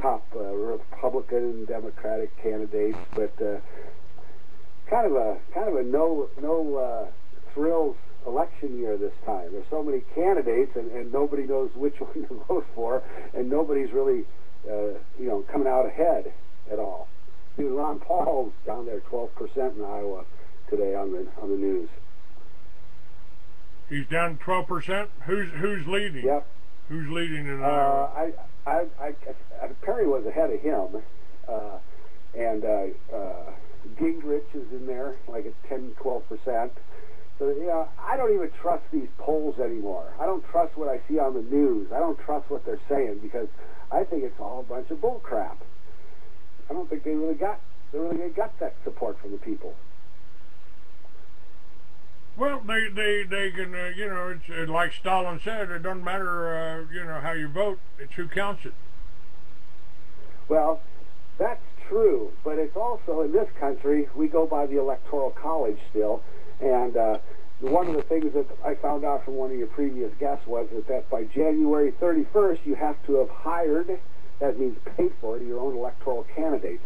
top Republican and Democratic candidates, but kind of a no thrills election year this time. There's so many candidates, and nobody knows which one to vote for, and nobody's really coming out ahead at all. Even Ron Paul's down there 12% in Iowa today on the news. He's down 12%. Who's leading? Yep. Who's leading in Iowa? Perry was ahead of him, and Gingrich is in there like at 10-12%. So I don't even trust these polls anymore. I don't trust what I see on the news. I don't trust what they're saying, because I think it's all a bunch of bull crap. I don't think they really got that support from the people. Well, they can, it's like Stalin said, it doesn't matter, how you vote, it's who counts it. Well, that's true, but it's also, in this country, we go by the Electoral College still, and one of the things that I found out from one of your previous guests was that by January 31st, you have to have hired, that means paid for, your own electoral candidates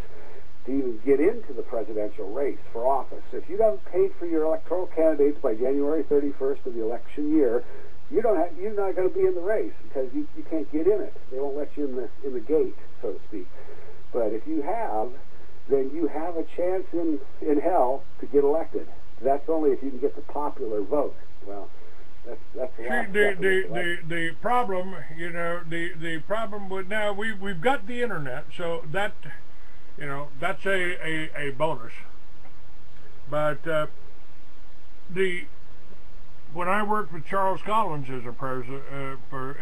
to even get into the presidential race for office. If you haven't paid for your electoral candidates by January 31st of the election year, you're not going to be in the race, because you can't get in it. They won't let you in the gate, so to speak. But if you have, then you have a chance in hell to get elected. That's only if you can get the popular vote. Well, that's the problem, the problem with now we've got the internet, so that that's a bonus. But when I worked with Charles Collins as a president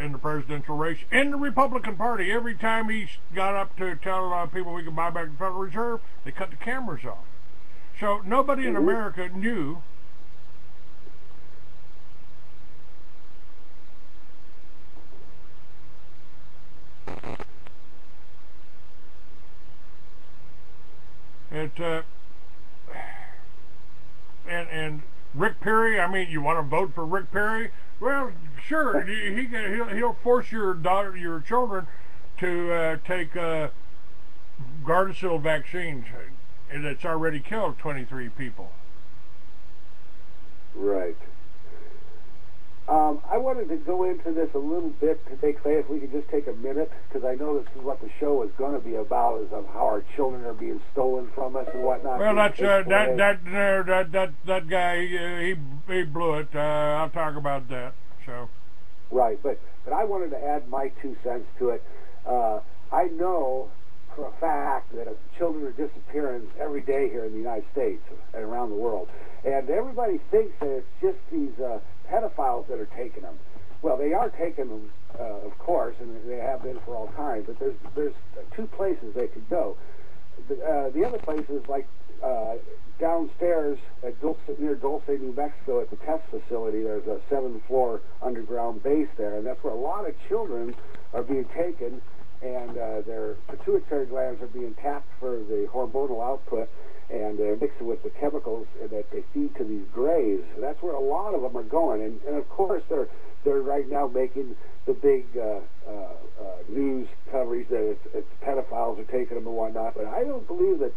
in the presidential race in the Republican Party, every time he got up to tell people we could buy back the Federal Reserve, they cut the cameras off. So nobody in America knew it. And Rick Perry, I mean, you want to vote for Rick Perry? Well, sure. He'll force your children to take Gardasil vaccines, and it's already killed 23 people. Right. I wanted to go into this a little bit today, Clay, if we could just take a minute, because I know this is what the show is going to be about, is of how our children are being stolen from us and whatnot. Well, that's that guy. He blew it. I'll talk about that. So. Right, but I wanted to add my 2 cents to it. I know for a fact that children are disappearing every day here in the United States and around the world, and everybody thinks that it's just these pedophiles that are taking them. Well, they are taking them, of course, and they have been for all time, but there's 2 places they could go. The other place is like downstairs at near Dulce, New Mexico, at the test facility. There's a 7th-floor underground base there, and that's where a lot of children are being taken, and their pituitary glands are being tapped for the hormonal output, and they're mixing with the chemicals that they feed to these grays. That's where a lot of them are going, and of course they're right now making the big news coverage that it's pedophiles are taking them and whatnot. But I don't believe that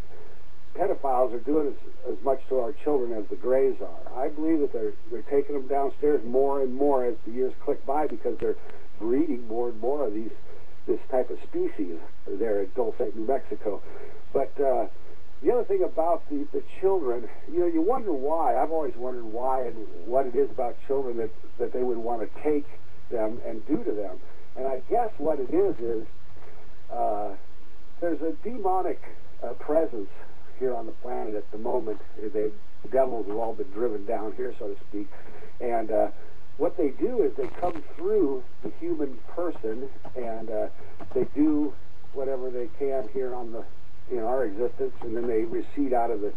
pedophiles are doing as much to our children as the grays are. I believe that they're taking them downstairs more and more as the years click by, because they're breeding more and more of this type of species there at Dulce, New Mexico. But the other thing about the children, you wonder why. I've always wondered why and what it is about children that they would want to take them and do to them. And I guess what it is there's a demonic presence here on the planet at the moment. The devils have all been driven down here, so to speak. And what they do is they come through the human person, and they do whatever they can here on in our existence, and then they recede out of the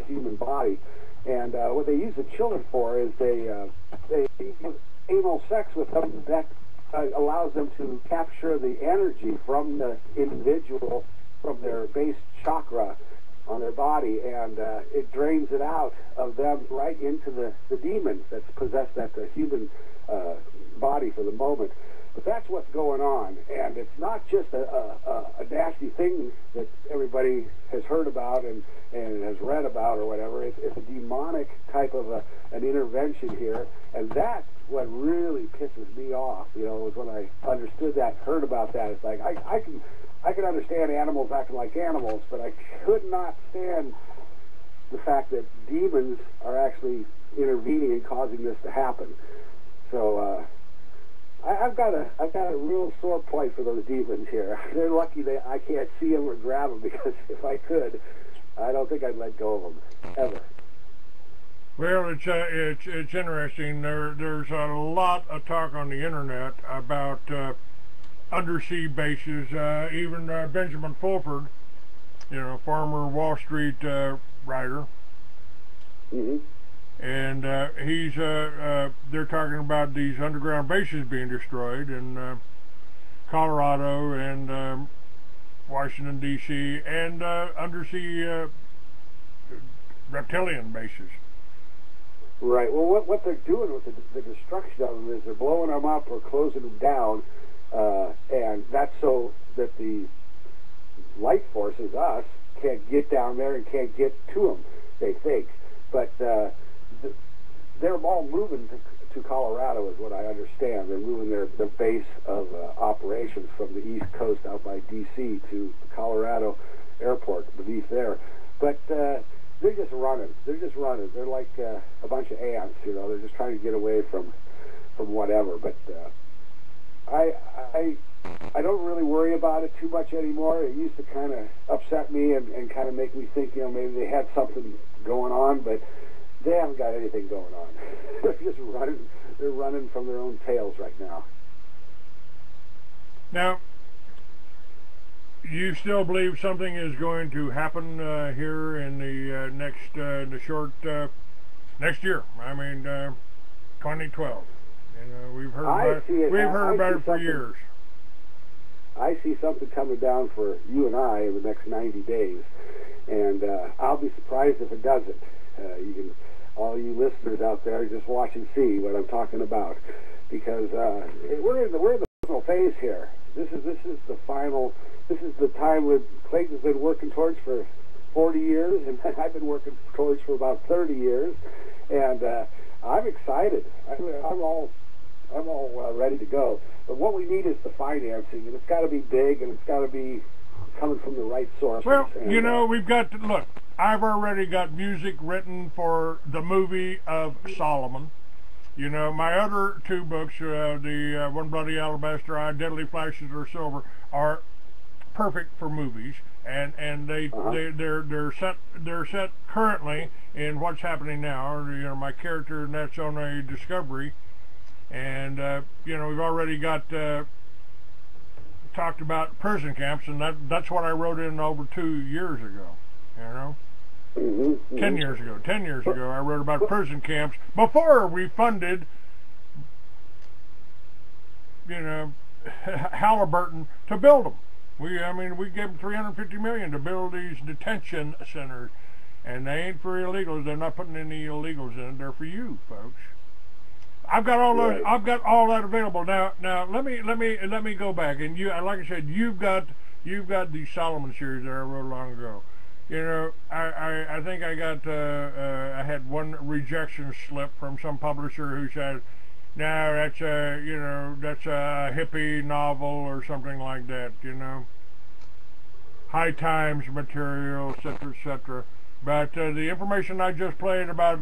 human body. And what they use the children for is they have anal sex with them. That allows them to capture the energy from the individual, from their base chakra on their body, and it drains it out of them right into the demon that's possessed that human body for the moment. But that's what's going on, and it's not just a nasty thing that everybody has heard about and has read about or whatever. It's a demonic type of an intervention here, and that's what really pisses me off. You know, was when I understood that, heard about that. It's like I can understand animals acting like animals, but I could not stand the fact that demons are actually intervening and causing this to happen. So I've got a real sore point for those demons here. They're lucky that I can't see them or grab them, because if I could, I don't think I'd let go of them ever. Well, it's interesting. There's a lot of talk on the internet about undersea bases. Even Benjamin Fulford, you know, former Wall Street writer. Mm-hmm. And they're talking about these underground bases being destroyed in Colorado and Washington, D.C., and undersea reptilian bases. Right. Well, what they're doing with the destruction of them is they're blowing them up or closing them down, and that's so that the light forces, us, can't get down there and can't get to them, they think. But they're all moving to Colorado, is what I understand. They're moving their base of operations from the East Coast out by D.C. to the Colorado airport beneath there. But they're just running. They're like a bunch of ants, you know. They're just trying to get away from whatever. But I don't really worry about it too much anymore. It used to kind of upset me and kind of make me think, you know, maybe they had something going on, but they haven't got anything going on. They're just running. They're running from their own tails right now. Now, you still believe something is going to happen here in the next year? I mean, 2012. You know, we've heard about it for years. I see something coming down for you and I in the next 90 days, and I'll be surprised if it doesn't. All you listeners out there, just watch and see what I'm talking about, because we're in the final phase here. This is the final. This is the time that Clayton's been working towards for 40 years, and I've been working towards for about 30 years, and I'm excited. I'm all ready to go. But what we need is the financing, and it's got to be big, and it's got to be coming from the right source. Well, you know, we've got to look. I've already got music written for the movie of Solomon. You know, my other two books, the One Bloody Alabaster Eye, Deadly Flashes of Silver, are perfect for movies, and they're set currently in what's happening now. You know, my character, and that's on a discovery, and you know, we've already got talked about prison camps, and that's what I wrote in over 2 years ago. You know. 10 years ago, I wrote about prison camps before we funded, you know, Halliburton to build them. We gave them $350 million to build these detention centers, and they ain't for illegals. They're not putting any illegals in. They're for you, folks. I've got all those. I've got all that available now. Let me go back, and you, like I said, you've got the Solomon series that I wrote long ago. You know, I think I got I had one rejection slip from some publisher who said, "No, that's that's a hippie novel or something like that." You know, high times material, etc., etc. But the information I just played about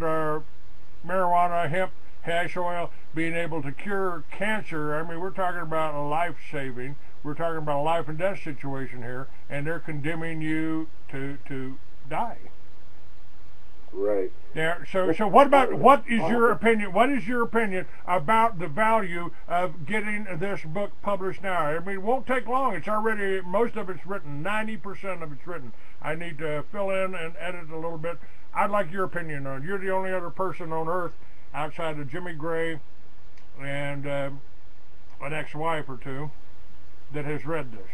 marijuana, hemp, hash oil being able to cure cancer. I mean, we're talking about a life-saving. We're talking about a life and death situation here, and they're condemning you to die. Right. Now, so what is your opinion? What is your opinion about the value of getting this book published now? I mean, it won't take long. It's already, most of it's written. 90% of it's written. I need to fill in and edit a little bit. I'd like your opinion on it. You're the only other person on earth outside of Jimmy Gray and an ex-wife or two that has read this.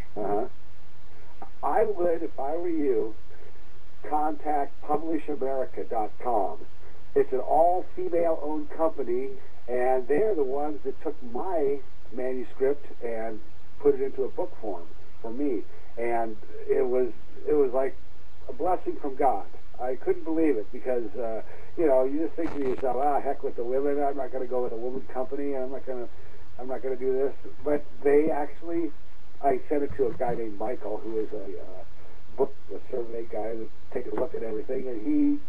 I would, if I were you, contact PublishAmerica.com. It's an all-female-owned company, and they're the ones that took my manuscript and put it into a book form for me. And it was like a blessing from God. I couldn't believe it because, you know, you just think to yourself, heck with the women. I'm not going to go with a woman company. I'm not going to do this. But they actually, I sent it to a guy named Michael, who is a survey guy that takes a look at everything, and he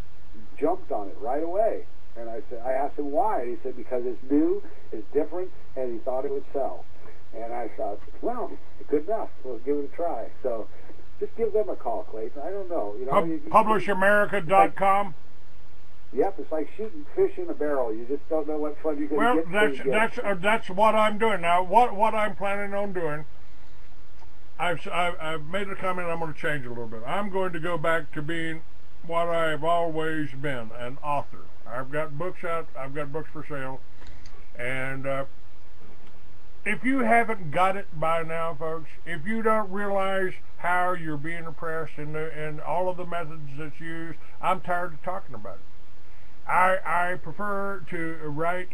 jumped on it right away. And I asked him why, and he said because it's new, it's different, and he thought it would sell. And I thought, well, good enough. We'll give it a try. So just give them a call, Clayton. I don't know. You know, PublishAmerica.com. Yep, it's like shooting fish in a barrel. You just don't know what fun you're going to get. Well, that's what I'm doing now. What I'm planning on doing, I've made a comment. I'm going to change it a little bit. I'm going to go back to being what I've always been, an author. I've got books out. I've got books for sale, and if you haven't got it by now, folks, if you don't realize how you're being oppressed and all of the methods that's used, I'm tired of talking about it. I prefer to write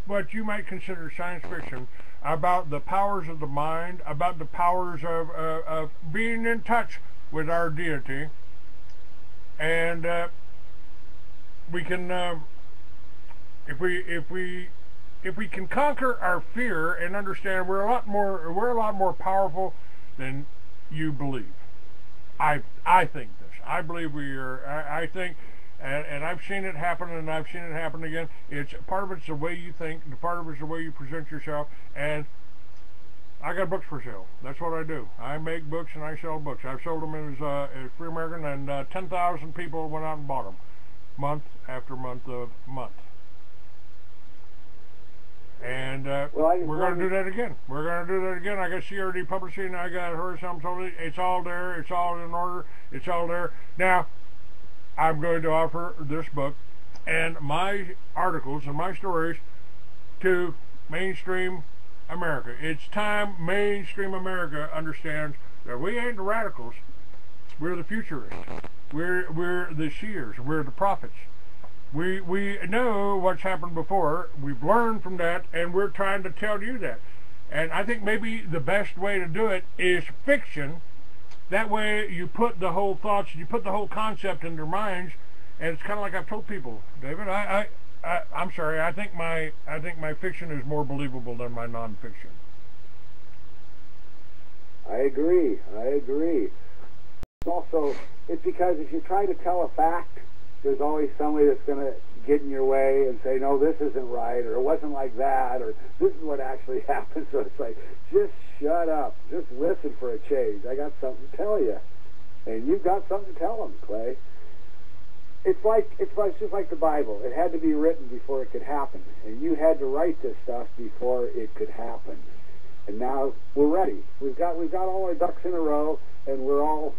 what you might consider science fiction about the powers of the mind, about the powers of being in touch with our deity, and we can, if we can conquer our fear and understand we're a lot more powerful than you believe. I think this. I believe we are. I think. And I've seen it happen, and I've seen it happen again. It's part of it's the way you think, and part of it's the way you present yourself. And I got books for sale. That's what I do. I make books and I sell books. I've sold them as Free American, and 10,000 people went out and bought them, month after month of month. And we're going to do that again. We're going to do that again. I got CRD Publishing. I got Horizontal Totally. It's all there. It's all in order. It's all there. Now, I'm going to offer this book and my articles and my stories to mainstream America. It's time mainstream America understands that we ain't the radicals. We're the futurists. We're the seers. We're the prophets. We know what's happened before. We've learned from that, and we're trying to tell you that. And I think maybe the best way to do it is fiction. That way you put the whole thoughts, you put the whole concept in their minds, and it's kind of like I've told people, David, I'm sorry, I think my fiction is more believable than my nonfiction. I agree. Also, it's because if you try to tell a fact, there's always somebody that's going to get in your way and say, no, this isn't right, or it wasn't like that, or this is what actually happened. So it's like, just shut up. Just listen for a change. I got something to tell you. And you've got something to tell them, Clay. It's just like the Bible. It had to be written before it could happen. And you had to write this stuff before it could happen. And now we're ready. We've got all our ducks in a row, and we're all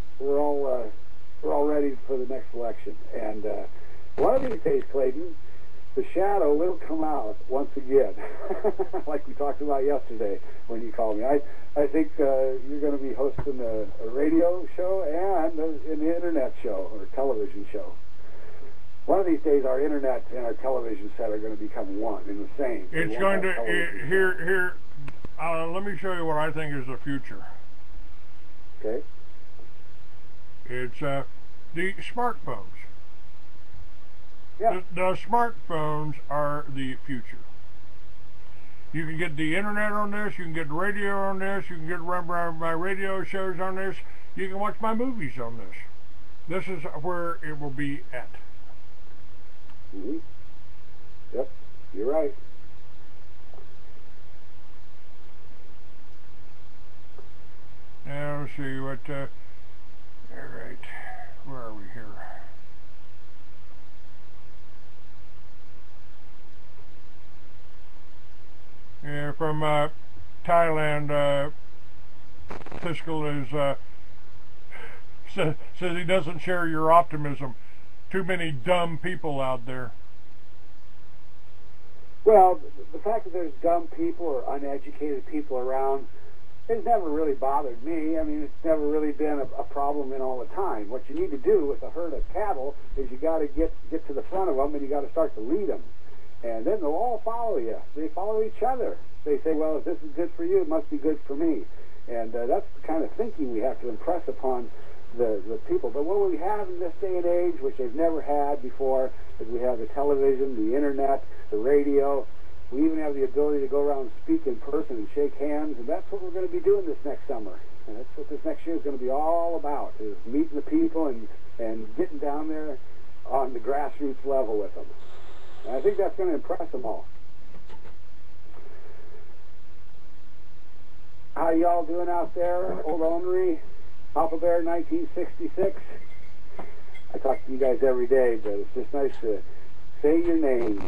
ready for the next election. And one of these days, Clayton, the shadow will come out once again, like we talked about yesterday when you called me. I think you're going to be hosting a radio show and an internet show or television show. One of these days, our internet and our television set are going to become one and the same. It's going to here. Let me show you what I think is the future. Okay. It's the smartphones. Yeah. The smartphones are the future. You can get the internet on this. You can get the radio on this. You can get my radio shows on this. You can watch my movies on this. This is where it will be at. Mm-hmm. Yep, you're right. Now let's see what. All right, where are we here? Yeah, from Thailand, Fiscal is says he doesn't share your optimism. Too many dumb people out there. Well, the fact that there's dumb people or uneducated people around has never really bothered me. I mean, it's never really been a problem in all the time. What you need to do with a herd of cattle is you got to get to the front of them, and you got to start to lead them. And then they'll all follow you. They follow each other. They say, well, if this is good for you, it must be good for me. And that's the kind of thinking we have to impress upon the people. But what we have in this day and age, which they've never had before, is we have the television, the internet, the radio. We even have the ability to go around and speak in person and shake hands, and that's what we're going to be doing this next summer. And that's what this next year is going to be all about, is meeting the people and getting down there on the grassroots level with them. And I think that's going to impress them all. How y'all doing out there? Old Ornery, Papa Bear 1966. I talk to you guys every day, but it's just nice to say your names.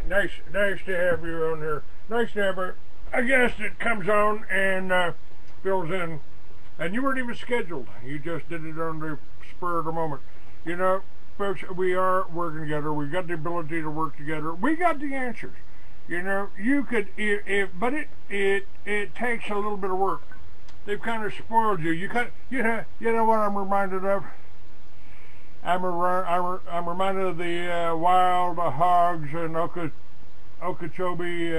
Nice to have you on here. Nice to have a guest that comes on and fills in. And you weren't even scheduled. You just did it on the spur of the moment. You know, folks, we are working together. We've got the ability to work together. We got the answers. You know, you could, but it takes a little bit of work. They've kind of spoiled you. You know what I'm reminded of? I'm reminded of the wild hogs in Okeechobee,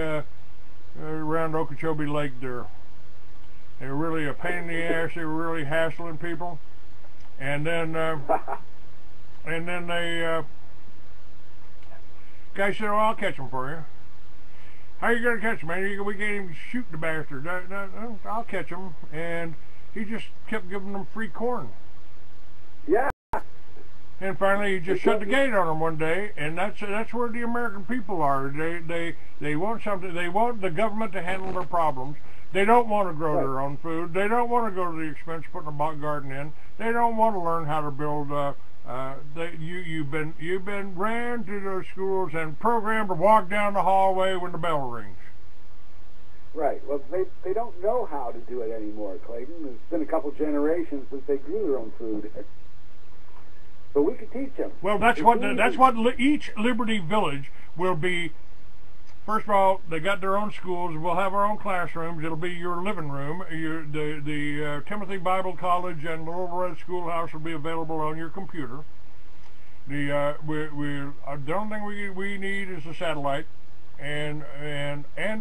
around Okeechobee Lake there. They were really a pain in the ass. They were really hassling people, and then they guy said, "Oh, I'll catch them for you." How you gonna catch him, man? We can't even shoot the bastard. No, I'll catch him. And he just kept giving them free corn. Yeah. And finally, he just shut the gate on them one day. And that's where the American people are. They want something. They want the government to handle their problems. They don't want to grow their own food. They don't want to go to the expense of putting a garden in. They don't want to learn how to build. You've been ran to those schools and programmed to walk down the hallway when the bell rings. Right. Well, they don't know how to do it anymore, Clayton. It's been a couple generations since they grew their own food. But we could teach them. Well, that's what each Liberty Village will be. First of all, they got their own schools. We'll have our own classrooms. It'll be your living room. The Timothy Bible College and the Little Red Schoolhouse will be available on your computer. The only thing we need is a satellite and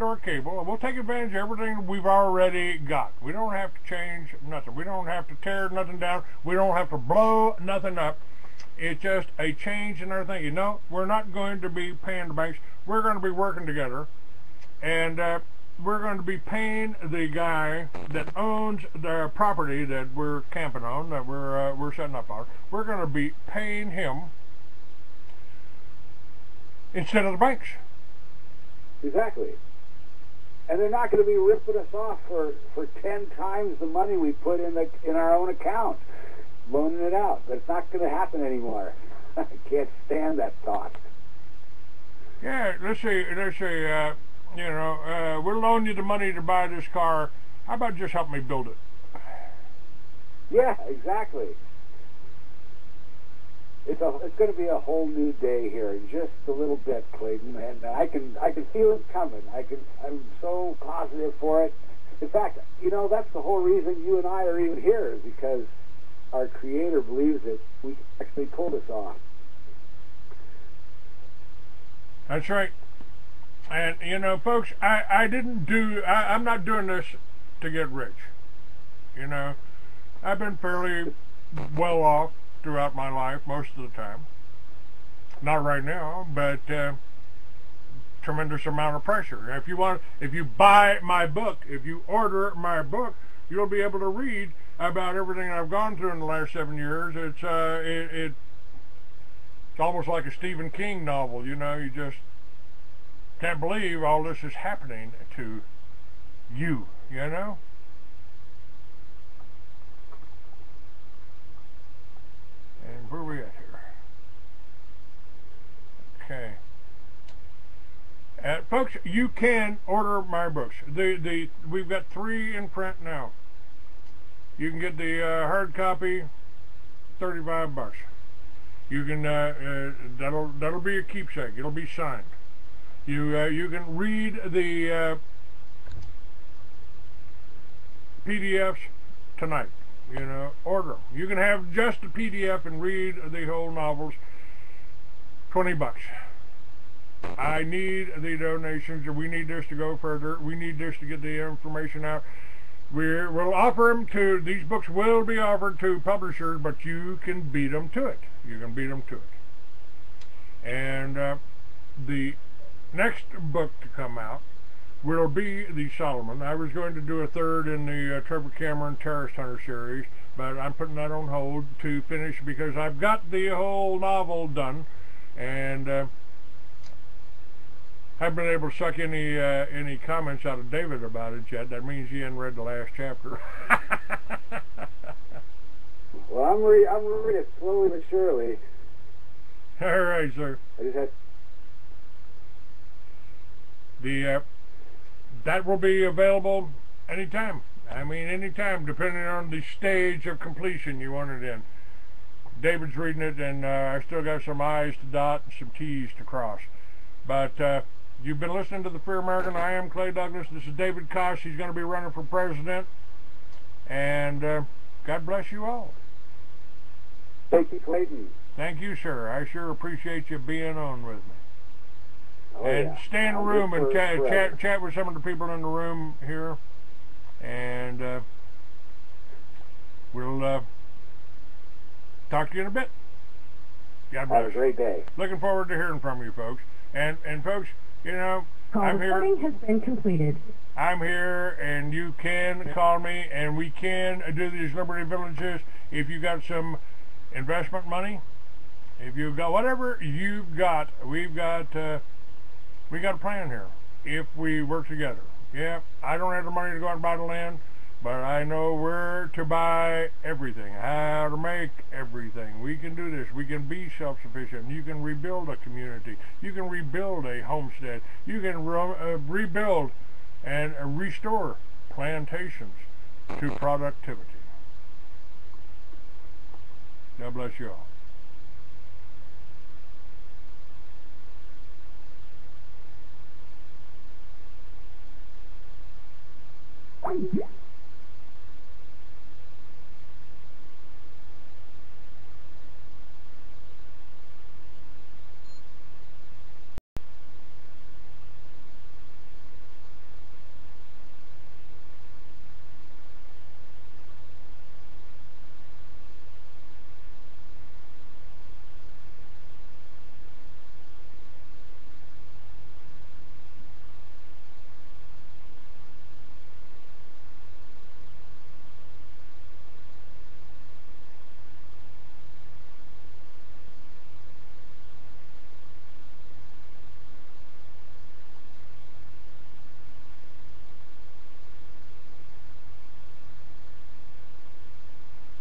or cable. We'll take advantage of everything we've already got. We don't have to change nothing. We don't have to tear nothing down. We don't have to blow nothing up. It's just a change in our thing. You know, we're not going to be paying the banks. We're going to be working together, and we're going to be paying the guy that owns the property that we're camping on, that we're setting up on. We're going to be paying him instead of the banks. Exactly. And they're not going to be ripping us off for 10 times the money we put in our own account, loaning it out. But it's not going to happen anymore. I can't stand that thought. Yeah, let's say, we'll loan you the money to buy this car. How about just help me build it? Yeah, exactly. It's going to be a whole new day here in just a little bit, Clayton, and I can feel it coming. I'm so positive for it. In fact, you know, that's the whole reason you and I are even here, is because our Creator believes that we can actually pull this off. That's right. And, you know, folks, I'm not doing this to get rich. You know, I've been fairly well off throughout my life most of the time. Not right now, but tremendous amount of pressure. If you buy my book, if you order my book, you'll be able to read about everything I've gone through in the last 7 years. It's almost like a Stephen King novel, you know. You just can't believe all this is happening to you, you know. And where are we at here? Okay. Folks, you can order my books. We've got 3 in print now. You can get the hard copy, $35. You can that'll be a keepsake. It'll be signed. You can read the PDFs tonight. You know, order them. You can have just the PDF and read the whole novels. $20. I need the donations, or we need this to go further. We need this to get the information out. We'll offer them to, these books will be offered to publishers, but you can beat them to it. You can beat them to it. And the next book to come out will be the Solomon. I was going to do a third in the Trevor Cameron Terrorist Hunter series, but I'm putting that on hold to finish because I've got the whole novel done, and haven't been able to suck any comments out of David about it yet. That means he hadn't read the last chapter. Well, I'm reading it slowly but surely. All right, sir. I just had that will be available anytime. I mean, anytime, depending on the stage of completion you want it in. David's reading it, and I still got some I's to dot and some T's to cross. But you've been listening to The Free American. I am Clay Douglas. This is David Kass. He's going to be running for president. And God bless you all. Thank you, Clayton. Thank you, sir. I sure appreciate you being on with me. Oh, And yeah. stay in the room and chat with some of the people in the room here. And we'll talk to you in a bit. God bless. Have a great day. Looking forward to hearing from you, folks. And folks, you know, Call I'm here. recording has been completed. I'm here, and you can call me, and we can do these Liberty Villages. If you got some investment money, if you've got whatever you've got, we got a plan here. If we work together, yeah, I don't have the money to go out and buy the land, but I know where to buy everything, how to make everything. We can do this. We can be self-sufficient. You can rebuild a community. You can rebuild a homestead. You can rebuild and restore plantations to productivity. God bless you all.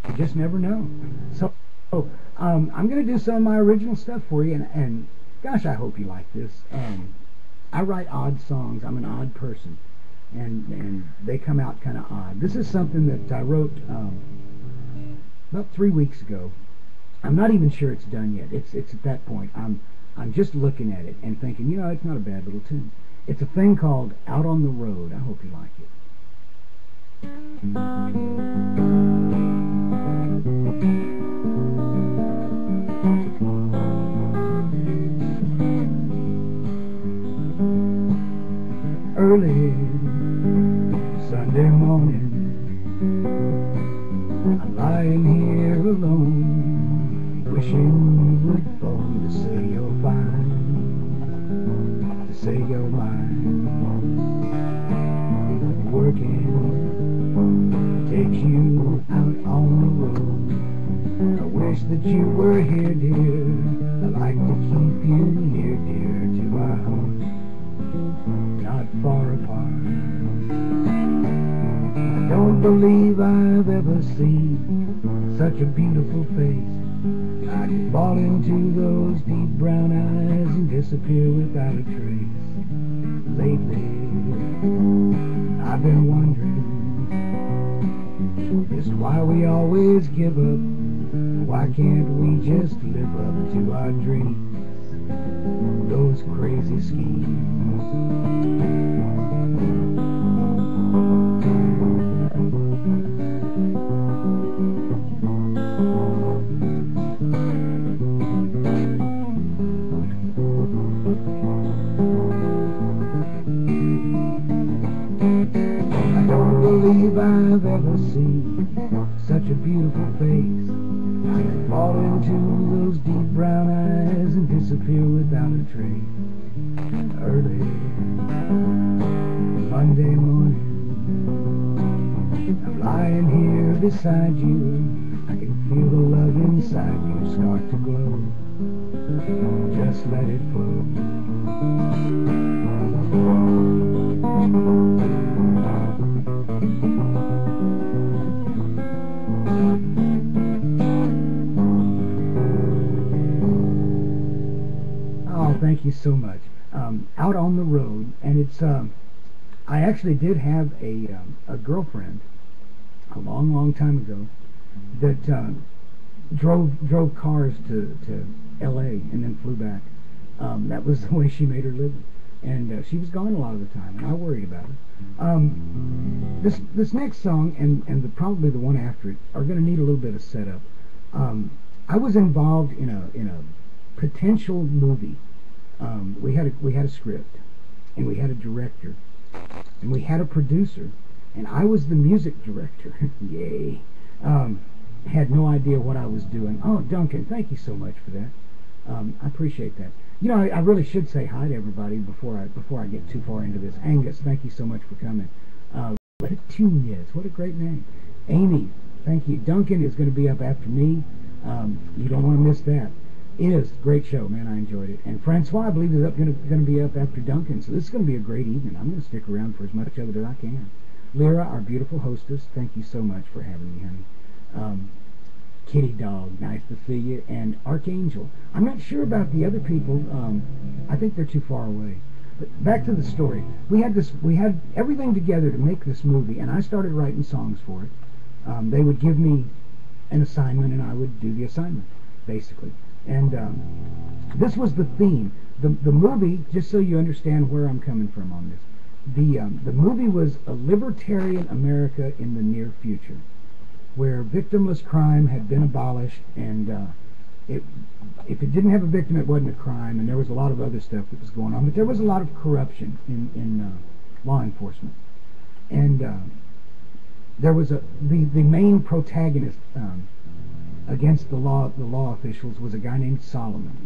You just never know. So, I'm going to do some of my original stuff for you, and gosh, I hope you like this. I write odd songs. I'm an odd person, and they come out kind of odd. This is something that I wrote about 3 weeks ago. I'm not even sure it's done yet. It's at that point. I'm just looking at it and thinking, you know, it's not a bad little tune. It's a thing called Out on the Road. I hope you like it. Early Sunday morning, I'm lying here alone, wishing you would phone to say you're fine, to say you're mine. Working takes you out on the road. I wish that you were here, dear. I'd like to keep you near, dear, to our house, not far apart. I don't believe I've ever seen such a beautiful face. I could fall into those deep brown eyes and disappear without a trace. Lately, I've been wondering just why we always give up. Why can't we just live up to our dreams, those crazy schemes? have ever seen such a beautiful face. I could fall into those deep brown eyes and disappear without a trace. Early Monday morning, I'm lying here beside you. I can feel the love inside you start to glow. Just let it flow. Oh, thank you so much. Out on the road, and it's I actually did have a girlfriend a long time ago that drove cars to L.A. and then flew back. That was the way she made her living, and she was gone a lot of the time, and I worried about her. This next song and probably the one after it are going to need a little bit of setup. I was involved in a potential movie. We had a script, and we had a director, and we had a producer, and I was the music director. Yay! Had no idea what I was doing. Oh, Duncan, thank you so much for that. I appreciate that. You know, I really should say hi to everybody before I get too far into this. Angus, thank you so much for coming. What a tune is. What a great name. Amy, thank you. Duncan is going to be up after me. You don't want to miss that. Great show, man. I enjoyed it. And Francois, I believe, is going to be up after Duncan. So this is going to be a great evening. I'm going to stick around for as much of it as I can. Lyra, our beautiful hostess, thank you so much for having me, honey. Kitty Dog, nice to see you. And Archangel. I'm not sure about the other people. I think they're too far away. But back to the story. We had everything together to make this movie, and I started writing songs for it. They would give me an assignment, and I would do the assignment, basically. And this was the theme. The movie, just so you understand where I'm coming from on this, the movie was a libertarian America in the near future, where victimless crime had been abolished, and if it didn't have a victim, it wasn't a crime, and there was a lot of other stuff that was going on, but there was a lot of corruption in law enforcement, and there was the main protagonist against the law officials was a guy named Solomon.